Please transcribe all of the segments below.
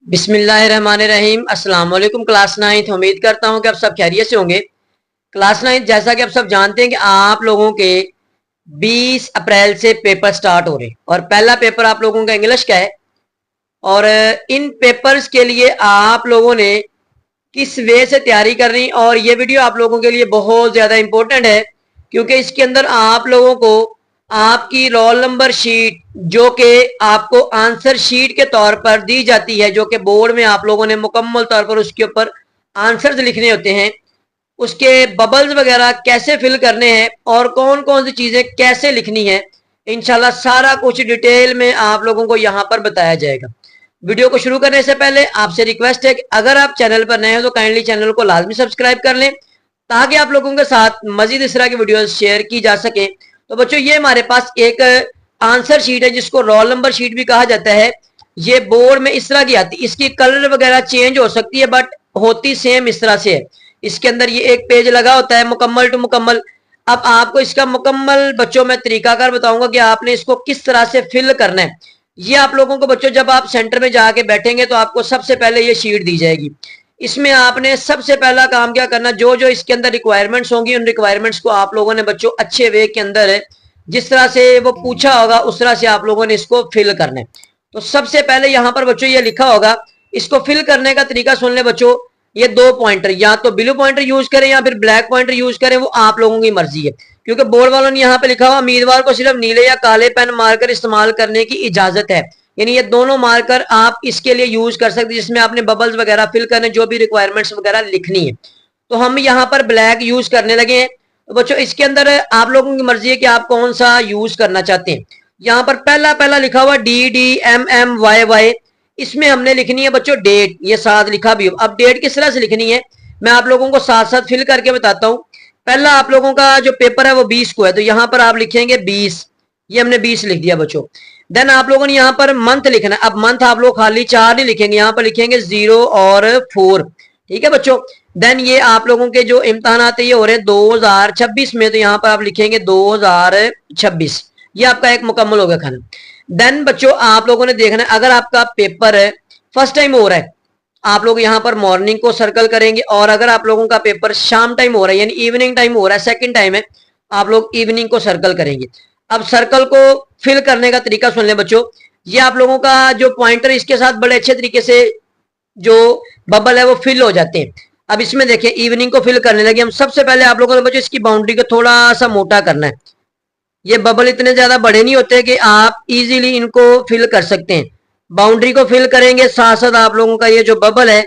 बिस्मिल्लाहिर्रहमानिर्रहीम। अस्सलाम वालेकुम क्लास 9th। उम्मीद करता हूं कि आप सब खैरियत से होंगे। क्लास 9th, जैसा कि आप सब जानते हैं कि आप लोगों के 20 अप्रैल से पेपर स्टार्ट हो रहे हैं और पहला पेपर आप लोगों का इंग्लिश का है। और इन पेपर्स के लिए आप लोगों ने किस वे से तैयारी करनी, और ये वीडियो आप लोगों के लिए बहुत ज़्यादा इंपॉर्टेंट है क्योंकि इसके अंदर आप लोगों को आपकी रोल नंबर शीट जो कि आपको आंसर शीट के तौर पर दी जाती है, जो कि बोर्ड में आप लोगों ने मुकम्मल तौर पर उसके ऊपर आंसर्स लिखने होते हैं, उसके बबल्स वगैरह कैसे फिल करने हैं और कौन कौन सी चीज़ें कैसे लिखनी है, इंशाल्लाह सारा कुछ डिटेल में आप लोगों को यहाँ पर बताया जाएगा। वीडियो को शुरू करने से पहले आपसे रिक्वेस्ट है कि अगर आप चैनल पर नए हो तो काइंडली चैनल को लाजमी सब्सक्राइब कर लें ताकि आप लोगों के साथ मजीद इस तरह की वीडियोस शेयर की जा सके। तो बच्चों, ये हमारे पास एक आंसर शीट है जिसको रोल नंबर शीट भी कहा जाता है। ये बोर्ड में इस तरह की आती है, इसकी कलर वगैरह चेंज हो सकती है बट होती सेम इस तरह से है। इसके अंदर ये एक पेज लगा होता है मुकम्मल टू मुकम्मल। अब आपको इसका मुकम्मल बच्चों मैं तरीकाकार बताऊंगा कि आपने इसको किस तरह से फिल करना है। ये आप लोगों को बच्चों जब आप सेंटर में जाके बैठेंगे तो आपको सबसे पहले ये शीट दी जाएगी। इसमें आपने सबसे पहला काम क्या करना, जो जो इसके अंदर रिक्वायरमेंट्स होंगी उन रिक्वायरमेंट्स को आप लोगों ने बच्चों अच्छे वे के अंदर है, जिस तरह से वो पूछा होगा उस तरह से आप लोगों ने इसको फिल करना है। तो सबसे पहले यहाँ पर बच्चों ये लिखा होगा, इसको फिल करने का तरीका सुन ले बच्चों। ये दो पॉइंटर, या तो ब्लू पॉइंटर यूज करें या फिर ब्लैक पॉइंटर यूज करें, वो आप लोगों की मर्जी है। क्योंकि बोर्ड वालों ने यहाँ पे लिखा हुआ उम्मीदवार को सिर्फ नीले या काले पेन मार्कर इस्तेमाल करने की इजाजत है, यानी ये दोनों मार्कर आप इसके लिए यूज कर सकते हैं जिसमें आपने बबल्स वगैरह फिल करने, जो भी रिक्वायरमेंट्स वगैरह लिखनी है। तो हम यहाँ पर ब्लैक यूज करने लगे हैं। तो बच्चों इसके अंदर आप लोगों की मर्जी है कि आप कौन सा यूज करना चाहते हैं। यहाँ पर पहला पहला लिखा हुआ DDMMYY, इसमें हमने लिखनी है बच्चों डेट, ये साथ लिखा भी हो। अब डेट किस तरह से लिखनी है मैं आप लोगों को साथ साथ फिल करके बताता हूँ। पहला आप लोगों का जो पेपर है वो 20 को है, तो यहाँ पर आप लिखेंगे 20, ये हमने 20 लिख दिया बच्चों। देन आप लोगों ने यहाँ पर मंथ लिखना है। अब मंथ आप लोग खाली 4 नहीं लिखेंगे, यहाँ पर लिखेंगे 0 और 4, ठीक है बच्चों। देन ये आप लोगों के जो इम्तहान आते ये हो रहे हैं 2026 में, तो यहाँ पर आप लिखेंगे 2026, ये आपका एक मुकम्मल हो गया खाना। देन बच्चों आप लोगों ने देखना है, अगर आपका पेपर फर्स्ट टाइम हो रहा है आप लोग यहाँ पर मॉर्निंग को सर्कल करेंगे, और अगर आप लोगों का पेपर शाम टाइम हो रहा है यानी इवनिंग टाइम हो रहा है, सेकंड टाइम है, आप लोग इवनिंग को सर्कल करेंगे। अब सर्कल को फिल करने का तरीका सुन लें बच्चों। ये आप लोगों का जो पॉइंटर इसके साथ बड़े अच्छे तरीके से जो बबल है वो फिल हो जाते हैं। अब इसमें देखिए इवनिंग को फिल करने लगे हम। सबसे पहले आप लोगों ने बच्चों इसकी बाउंड्री को थोड़ा सा मोटा करना है। ये बबल इतने ज्यादा बड़े नहीं होते कि आप इजीली इनको फिल कर सकते हैं। बाउंड्री को फिल करेंगे साथ साथ आप लोगों का ये जो बबल है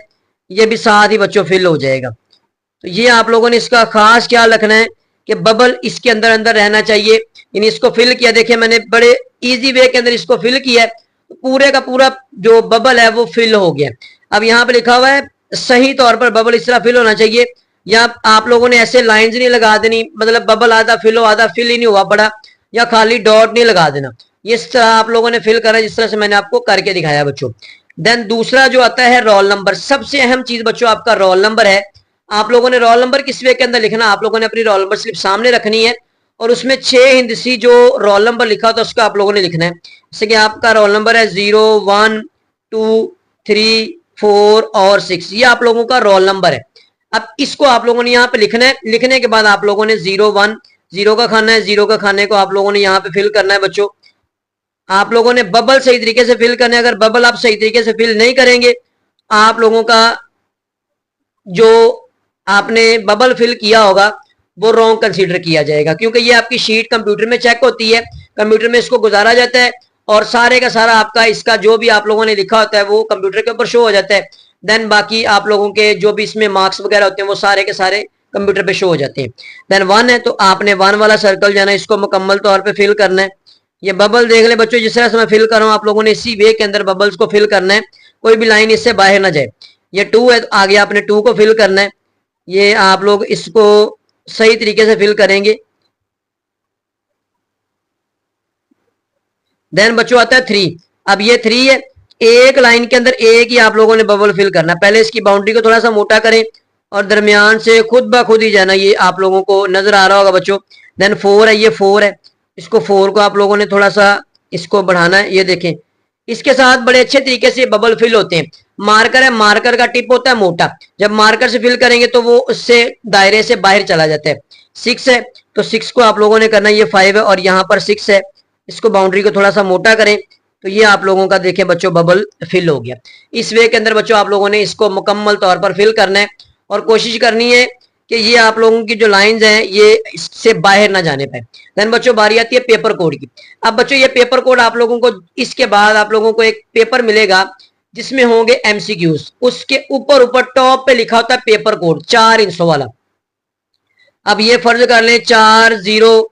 ये भी साथ ही बच्चों फिल हो जाएगा। तो ये आप लोगों ने इसका खास ख्याल रखना है कि बबल इसके अंदर अंदर रहना चाहिए। यानी इसको फिल किया, देखिए मैंने बड़े इजी वे के अंदर इसको फिल किया है, तो पूरे का पूरा जो बबल है वो फिल हो गया। अब यहाँ पे लिखा हुआ है सही तौर पर बबल इस तरह फिल होना चाहिए। या आप लोगों ने ऐसे लाइंस नहीं लगा देनी, मतलब बबल आधा फिल हो आधा फिल ही नहीं हुआ पड़ा, या खाली डॉट नहीं लगा देना। ये इस तरह आप लोगों ने फिल करा जिस तरह से मैंने आपको करके दिखाया बच्चों। देन दूसरा जो आता है रोल नंबर, सबसे अहम चीज बच्चों आपका रोल नंबर है। आप लोगों ने रोल नंबर किस वे के अंदर लिखना, आप लोगों ने अपनी रोल नंबर स्लिप सामने रखनी है और उसमें 6 हिंदसी जो रोल नंबर लिखा होता है उसको आप लोगों ने लिखना है। जैसे कि आपका रोल नंबर है 0, 1, 2, 3, 4 और 6, ये आप लोगों का रोल नंबर है। अब इसको आप लोगों ने यहाँ पे लिखना है। लिखने के बाद आप लोगों ने 0, 1, 0 का खाना है, 0 का खाने को आप लोगों ने यहाँ पे फिल करना है बच्चों। आप लोगों ने बबल सही तरीके से फिल करना है। अगर बबल आप सही तरीके से फिल नहीं करेंगे, आप लोगों का जो आपने बबल फिल किया होगा वो रॉन्ग कंसीडर किया जाएगा, क्योंकि ये आपकी शीट कंप्यूटर में चेक होती है, कंप्यूटर में इसको गुजारा जाता है और सारे का सारा आपका इसका जो भी आप लोगों ने लिखा होता है वो कंप्यूटर के ऊपर शो हो जाता है। देन बाकी आप लोगों के जो भी इसमें मार्क्स वगैरह होते हैं वो सारे के सारे कंप्यूटर पे शो हो जाते हैं। देन 1 है तो आपने 1 वाला सर्कल जाना है, इसको मुकम्मल तौर पर फिल करना है। ये बबल देख ले बच्चों, जिस तरह से मैं फिल कर रहा हूँ आप लोगों ने इसी वे के अंदर बबल्स को फिल करना है, कोई भी लाइन इससे बाहर ना जाए। ये 2 है तो आगे आपने 2 को फिल करना है। ये आप लोग इसको सही तरीके से फिल करेंगे। देन बच्चों आता है 3। अब ये 3 है, एक लाइन के अंदर एक ही आप लोगों ने बबल फिल करना। पहले इसकी बाउंड्री को थोड़ा सा मोटा करें और दरमियान से खुद ब खुद ही जाना, ये आप लोगों को नजर आ रहा होगा बच्चों। देन 4 है, ये 4 है, इसको 4 को आप लोगों ने थोड़ा सा इसको बढ़ाना है। ये देखें इसके साथ बड़े अच्छे तरीके से बबल फिल होते हैं। मार्कर है, मार्कर का टिप होता है मोटा, जब मार्कर से फिल करेंगे तो वो उससे दायरे से बाहर चला जाता है। 6 है तो 6 को आप लोगों ने करना, ये 5 है और यहाँ पर 6 है, इसको बाउंड्री को थोड़ा सा मोटा करें तो ये आप लोगों का देखें बच्चों बबल फिल हो गया। इस वे के अंदर बच्चों आप लोगों ने इसको मुकम्मल तौर पर फिल करना है और कोशिश करनी है कि ये आप लोगों की जो लाइंस हैं ये इससे बाहर ना जाने पाए। देन बच्चों बारी आती है पेपर कोड की। अब बच्चों ये पेपर कोड आप लोगों को, इसके बाद आप लोगों को एक पेपर मिलेगा जिसमें होंगे एमसीक्यूज, उसके ऊपर ऊपर टॉप पे लिखा होता है पेपर कोड 4 हिस्सों वाला। अब ये फर्ज कर लें 4, 0,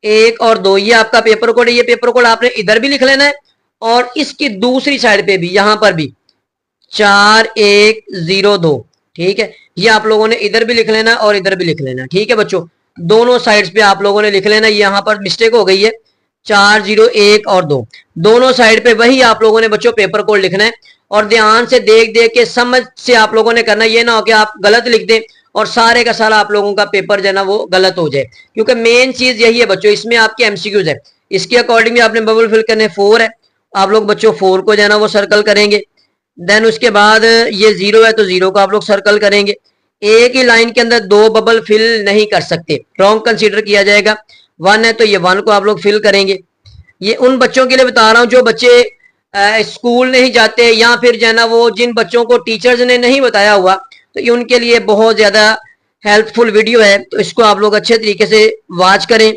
1 और 2 ये आपका पेपर कोड है। ये पेपर कोड आपने इधर भी लिख लेना है और इसकी दूसरी साइड पे भी, यहां पर भी 4, 1, 0, 2, ठीक है। ये आप लोगों ने इधर भी लिख लेना और इधर भी लिख लेना, ठीक है बच्चों, दोनों साइड्स पे आप लोगों ने लिख लेना। यहां पर मिस्टेक हो गई है, 4, 0, 1 और 2 दोनों साइड पे वही आप लोगों ने बच्चों पेपर कोड लिखना है और ध्यान से देख देख के समझ से आप लोगों ने करना। ये ना हो कि आप गलत लिख दें और सारे का सारा आप लोगों का पेपर जो है ना वो गलत हो जाए, क्योंकि मेन चीज यही है बच्चों, इसमें आपके एमसीक्यूज है। इसके अकॉर्डिंग भी आपने बबल फिल करने, 4 है, आप लोग बच्चों 4 को जो है ना वो सर्कल करेंगे। देन उसके बाद ये 0 है तो 0 को आप लोग सर्कल करेंगे। एक ही लाइन के अंदर 2 बबल फिल नहीं कर सकते, रॉन्ग कंसीडर किया जाएगा। 1 है तो ये 1 को आप लोग फिल करेंगे। ये उन बच्चों के लिए बता रहा हूं जो बच्चे स्कूल नहीं जाते या फिर जो है ना वो जिन बच्चों को टीचर्स ने नहीं बताया हुआ, तो ये उनके लिए बहुत ज्यादा हेल्पफुल वीडियो है। तो इसको आप लोग अच्छे तरीके से वॉच करें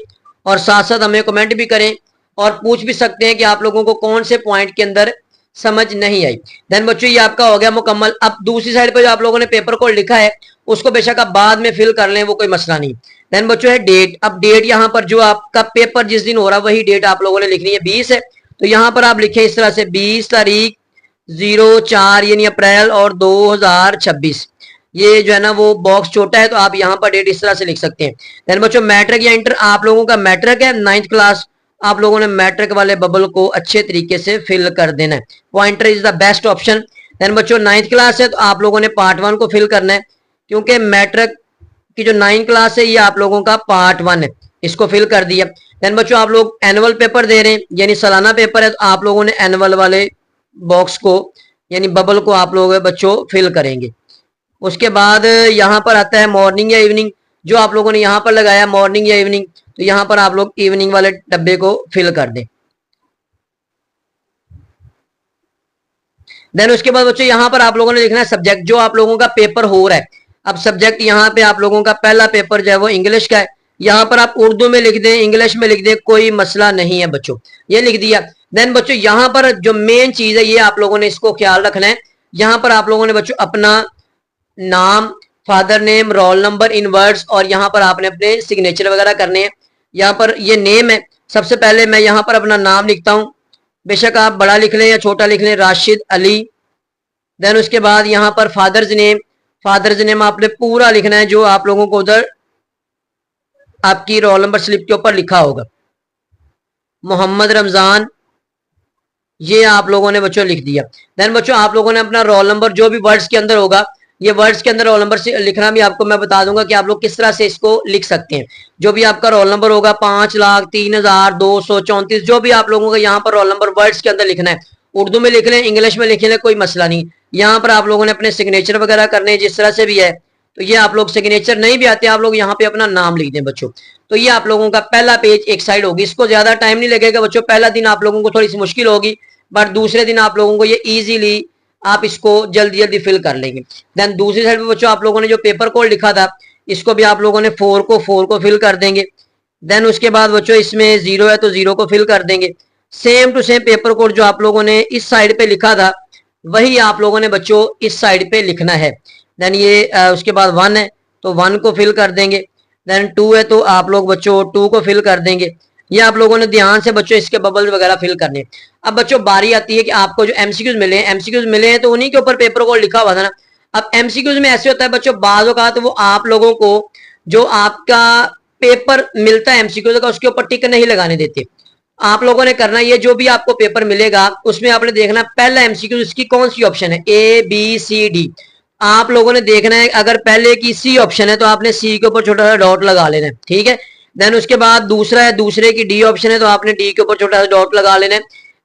और साथ साथ हमें कमेंट भी करें और पूछ भी सकते हैं कि आप लोगों को कौन से पॉइंट के अंदर समझ नहीं आई। देन बच्चों ये आपका हो गया मुकम्मल। अब दूसरी साइड पे जो आप लोगों ने पेपर कोड लिखा है उसको बेशक आप बाद में फिल कर लें, वो कोई मसला नहीं। देन बच्चों है डेट। अब डेट यहाँ पर जो आपका पेपर जिस दिन हो रहा है वही डेट आप लोगों ने लिखनी है। 20 है तो यहाँ पर आप लिखें इस तरह से 20 तारीख 04 यानी अप्रैल और 2026। ये जो है ना वो बॉक्स छोटा है तो आप यहाँ पर डेट इस तरह से लिख सकते हैं। देन बच्चों मैट्रिक या इंटर, आप लोगों का मैट्रिक है 9th क्लास, आप लोगों ने मैट्रिक वाले बबल को अच्छे तरीके से फिल कर देना है। Pointer is the best option. Then बच्चों 9th क्लास है तो आप लोगों ने पार्ट 1 को फिल करना है, क्योंकि मैट्रिक की जो 9th क्लास है ये आप लोगों का पार्ट 1 है, इसको फिल कर दिया। देन बच्चों आप लोग एनुअल पेपर दे रहे हैं यानी सालाना पेपर है तो आप लोगों ने एनुअल वाले बॉक्स को यानी बबल को आप लोग बच्चों फिल करेंगे। उसके बाद यहाँ पर आता है मॉर्निंग या इवनिंग, जो आप लोगों ने यहाँ पर लगाया मॉर्निंग या इवनिंग, तो यहाँ पर आप लोग इवनिंग वाले डब्बे को फिल कर दें। देन उसके बाद बच्चों यहाँ पर आप लोगों ने लिखना है सब्जेक्ट, जो आप लोगों का पेपर हो रहा है। अब सब्जेक्ट यहाँ पे आप लोगों का पहला पेपर जो है वो इंग्लिश का है, यहाँ पर आप उर्दू में लिख दें, इंग्लिश में लिख दें, कोई मसला नहीं है बच्चों, ये लिख दिया। देन बच्चों यहाँ पर जो मेन चीज है ये आप लोगों ने इसको ख्याल रखना है, यहाँ पर आप लोगों ने बच्चों अपना नाम, father name, roll number in words और यहाँ पर आपने अपने सिग्नेचर वगैरह करने हैं। यहाँ पर ये नेम है, सबसे पहले मैं यहाँ पर अपना नाम लिखता हूँ, बेशक आप बड़ा लिख लें या छोटा लिख लें, राशिद अली। देन उसके बाद यहाँ पर फादर्स नेम आपने पूरा लिखना है जो आप लोगों को उधर आपकी रोल नंबर स्लिप के ऊपर लिखा होगा। मोहम्मद रमजान, ये आप लोगों ने बच्चों लिख दिया। देन बच्चों आप लोगों ने अपना रोल नंबर जो भी वर्ड्स के अंदर होगा, ये वर्ड्स के अंदर रोल नंबर से लिखना भी आपको मैं बता दूंगा कि आप लोग किस तरह से इसको लिख सकते हैं। जो भी आपका रोल नंबर होगा 5,03,234, जो भी आप लोगों का यहाँ पर रोल नंबर वर्ड्स के अंदर लिखना है, उर्दू में लिख लें, इंग्लिश में लिख लें, कोई मसला नहीं। यहाँ पर आप लोगों ने अपने सिग्नेचर वगैरह करने जिस तरह से भी है, तो ये आप लोग सिग्नेचर नहीं भी आते आप लोग यहाँ पे अपना नाम लिख दें बच्चों। तो ये आप लोगों का पहला पेज एक साइड होगी, इसको ज्यादा टाइम नहीं लगेगा बच्चों, पहला दिन आप लोगों को थोड़ी सी मुश्किल होगी बट दूसरे दिन आप लोगों को ये इजीली आप इसको जल्दी जल्दी फिल कर लेंगे। देन दूसरी साइड पे बच्चों आप लोगों ने जो पेपर कोड लिखा था इसको भी आप लोगों ने 4 को फिल कर देंगे। देन उसके बाद बच्चों इसमें 0 है तो 0 को फिल कर देंगे। Same to same paper code जो आप लोगों ने इस साइड पे लिखा था वही आप लोगों ने बच्चों इस साइड पे लिखना है। देन ये उसके बाद 1 है तो 1 को फिल कर देंगे। देन 2 है तो आप लोग बच्चों 2 को फिल कर देंगे। ये आप लोगों ने ध्यान से बच्चों इसके बबल्स वगैरह फिल करने। अब बच्चों बारी आती है कि आपको जो एमसीक्यूज मिले हैं तो उन्हीं के ऊपर पेपर कोड लिखा हुआ था ना। अब एमसीक्यूज में ऐसे होता है बच्चों, बाज औकात वो आप लोगों को जो आपका पेपर मिलता है एमसीक्यूज का उसके ऊपर टिक नहीं लगाने देते। आप लोगों ने करना ये, जो भी आपको पेपर मिलेगा उसमें आपने देखना पहला एमसीक्यू इसकी कौन सी ऑप्शन है, ए बी सी डी। आप लोगों ने देखना है अगर पहले की सी ऑप्शन है तो आपने सी के ऊपर छोटा सा डॉट लगा लेना है, ठीक है। देन उसके बाद दूसरा है, दूसरे की डी ऑप्शन है तो आपने डी के ऊपर छोटा सा डॉट लगा लेना है।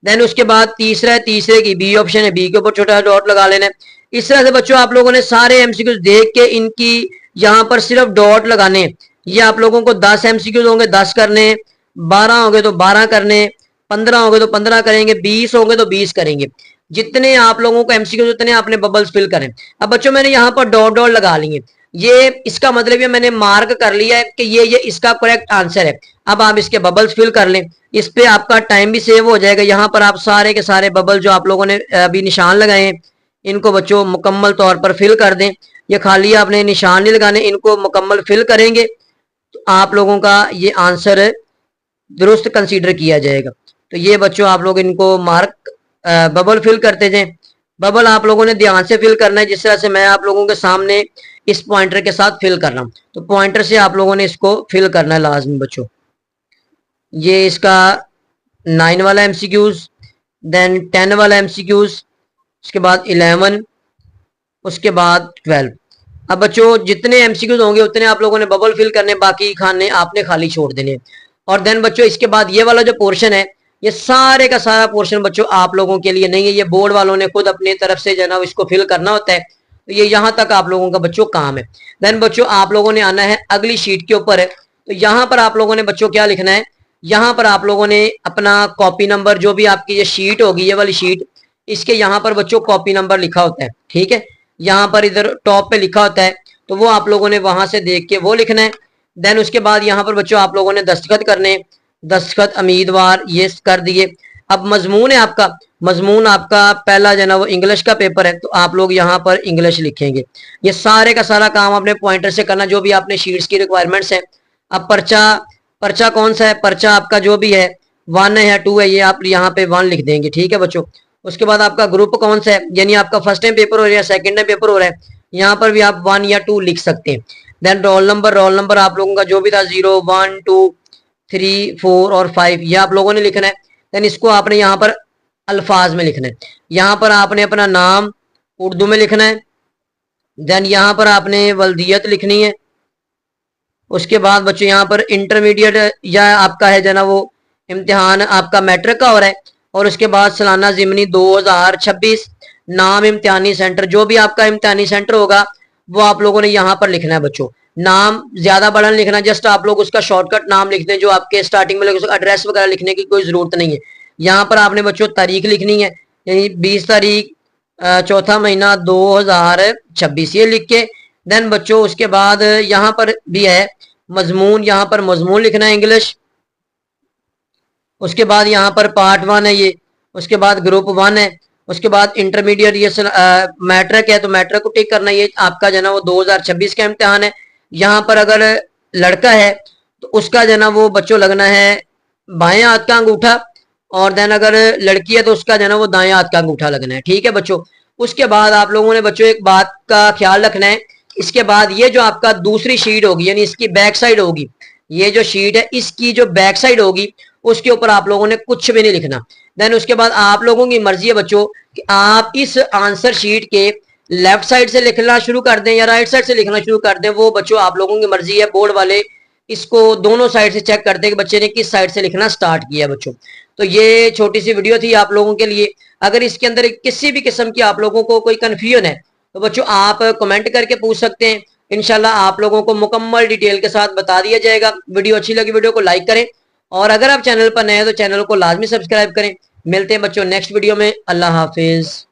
देन उसके बाद तीसरा है, तीसरे की बी ऑप्शन है, बी के ऊपर छोटा डॉट लगा लेना है। इस तरह से बच्चों आप लोगों ने सारे एमसीक्यूज देख के इनकी यहाँ पर सिर्फ डॉट लगाने। ये आप लोगों को 10 एमसीक्यूज होंगे 10 करने, 12 होंगे तो 12 करने, 15 होंगे तो 15 करेंगे, 20 होंगे तो 20 करेंगे। जितने आप लोगों को एमसीक्यूज उतने आपने बबल्स फिल करें। अब बच्चों मैंने यहाँ पर डॉट डॉट लगा लिए, ये इसका मतलब ये मैंने मार्क कर लिया है कि ये इसका करेक्ट आंसर है। अब आप इसके बबल्स फिल कर लें, इस पे आपका टाइम भी सेव हो जाएगा। यहाँ पर आप सारे के सारे बबल जो आप लोगों ने अभी निशान लगाए हैं इनको बच्चों मुकम्मल तौर पर फिल कर दें। ये खाली आपने निशान नहीं लगाने, इनको मुकम्मल फिल करेंगे तो आप लोगों का ये आंसर दुरुस्त कंसीडर किया जाएगा। तो ये बच्चों आप लोग इनको मार्क बबल फिल करते जाएं। बबल आप लोगों ने ध्यान से फिल करना है, जिस तरह से मैं आप लोगों के सामने इस पॉइंटर के साथ फिल कर रहा हूं। तो पॉइंटर से आप लोगों ने इसको फिल करना है लाजमी बच्चों। ये इसका 9 वाला एमसीक्यूज, देन 10 वाला एमसीक्यूज, उसके बाद 11, उसके बाद 12। अब बच्चों जितने एमसीक्यूज होंगे उतने आप लोगों ने बबल फिल करने, बाकी खाने आपने खाली छोड़ देने। और देन बच्चों इसके बाद ये वाला जो पोर्शन है, ये सारे का सारा पोर्शन बच्चों आप लोगों के लिए नहीं है, ये बोर्ड वालों ने खुद अपनी तरफ से जो ना इसको फिल करना होता है। तो ये यहाँ तक आप लोगों का बच्चों काम है। देन बच्चों आप लोगों ने आना है अगली शीट के ऊपर है। तो यहाँ पर आप लोगों ने बच्चों क्या लिखना है, यहाँ पर आप लोगों ने अपना कॉपी नंबर, जो भी आपकी ये शीट होगी ये वाली शीट, इसके यहाँ पर बच्चों कॉपी नंबर लिखा होता है, ठीक है। यहाँ पर इधर टॉप पे लिखा होता है, तो वो आप लोगों ने वहां से देख के वो लिखना है। देन उसके बाद यहाँ पर बच्चों आप लोगों ने दस्तखत करने, दस्तखत उम्मीदवार ये कर दिए। अब मजमून है आपका, मजमून आपका पहला जो ना वो इंग्लिश का पेपर है, तो आप लोग यहाँ पर इंग्लिश लिखेंगे। ये सारे का सारा काम अपने पॉइंटर से करना, जो भी आपने शीट्स की रिक्वायरमेंट्स है। अब पर्चा, पर्चा कौन सा है, पर्चा आपका जो भी है 1 है या 2 है, ये आप यहाँ पे 1 लिख देंगे, ठीक है बच्चों। उसके बाद आपका ग्रुप कौन सा है, यानी आपका फर्स्ट टाइम पेपर हो रहा है, सेकंड टाइम पेपर हो रहा है, यहाँ पर भी आप 1 या 2 लिख सकते हैं। Then roll number, roll number आप लोगों का जो भी था 0, 1, 2, 3, 4 और 5 ये आप लोगों ने लिखना है। देन इसको आपने यहाँ पर अल्फाज में लिखना है। यहाँ पर आपने अपना नाम उर्दू में लिखना है। देन यहाँ पर आपने वल्दियत लिखनी है। उसके बाद बच्चों यहाँ पर इंटरमीडिएट या आपका है जना वो इम्तिहान आपका मैट्रिक का हो रहा है। और उसके बाद सालाना ज़िमनी 2026, नाम इम्तिहानी सेंटर, जो भी आपका इम्तिहानी सेंटर होगा वो आप लोगों ने यहाँ पर लिखना है बच्चों। नाम ज्यादा बड़ा लिखना, जस्ट आप लोग उसका शॉर्टकट नाम लिखते हैं जो आपके स्टार्टिंग में, एड्रेस वगैरह लिखने की कोई जरूरत नहीं है। यहाँ पर आपने बच्चों तारीख लिखनी है, यानी 20 तारीख चौथा महीना 2026 ये लिख के। देन बच्चों उसके बाद यहाँ पर भी है मजमून, यहाँ पर मजमून लिखना है इंग्लिश। उसके बाद यहाँ पर पार्ट 1 है ये, उसके बाद ग्रुप 1 है, उसके बाद इंटरमीडिएट ये मैट्रिक है, तो मैट्रिक को टिक करना। ये आपका जो ना वो 2026 का इम्तिहान है। यहाँ पर अगर लड़का है तो उसका जो ना वो बच्चों लगना है बाएं हाथ का अंगूठा, और देन अगर लड़की है तो उसका जो ना वो दाएं हाथ का अंगूठा लगना है, ठीक है बच्चों। उसके बाद आप लोगों ने बच्चों एक बात का ख्याल रखना है, इसके बाद ये जो आपका दूसरी शीट होगी, यानी इसकी बैक साइड होगी, ये जो शीट है इसकी जो बैक साइड होगी उसके ऊपर आप लोगों ने कुछ भी नहीं लिखना। देन उसके बाद आप लोगों की मर्जी है बच्चों कि आप इस आंसर शीट के लेफ्ट साइड से लिखना शुरू कर दें या राइट साइड से लिखना शुरू कर दें, वो बच्चों आप लोगों की मर्जी है। बोर्ड वाले इसको दोनों साइड से चेक करते हैं कि बच्चे ने किस साइड से लिखना स्टार्ट किया बच्चों। तो ये छोटी सी वीडियो थी आप लोगों के लिए। अगर इसके अंदर किसी भी किस्म की आप लोगों को कोई कंफ्यूजन है तो बच्चों आप कमेंट करके पूछ सकते हैं, इंशाल्लाह आप लोगों को मुकम्मल डिटेल के साथ बता दिया जाएगा। वीडियो अच्छी लगी वीडियो को लाइक करें, और अगर आप चैनल पर नए हैं तो चैनल को लाजमी सब्सक्राइब करें। मिलते हैं बच्चों नेक्स्ट वीडियो में। अल्लाह हाफिज।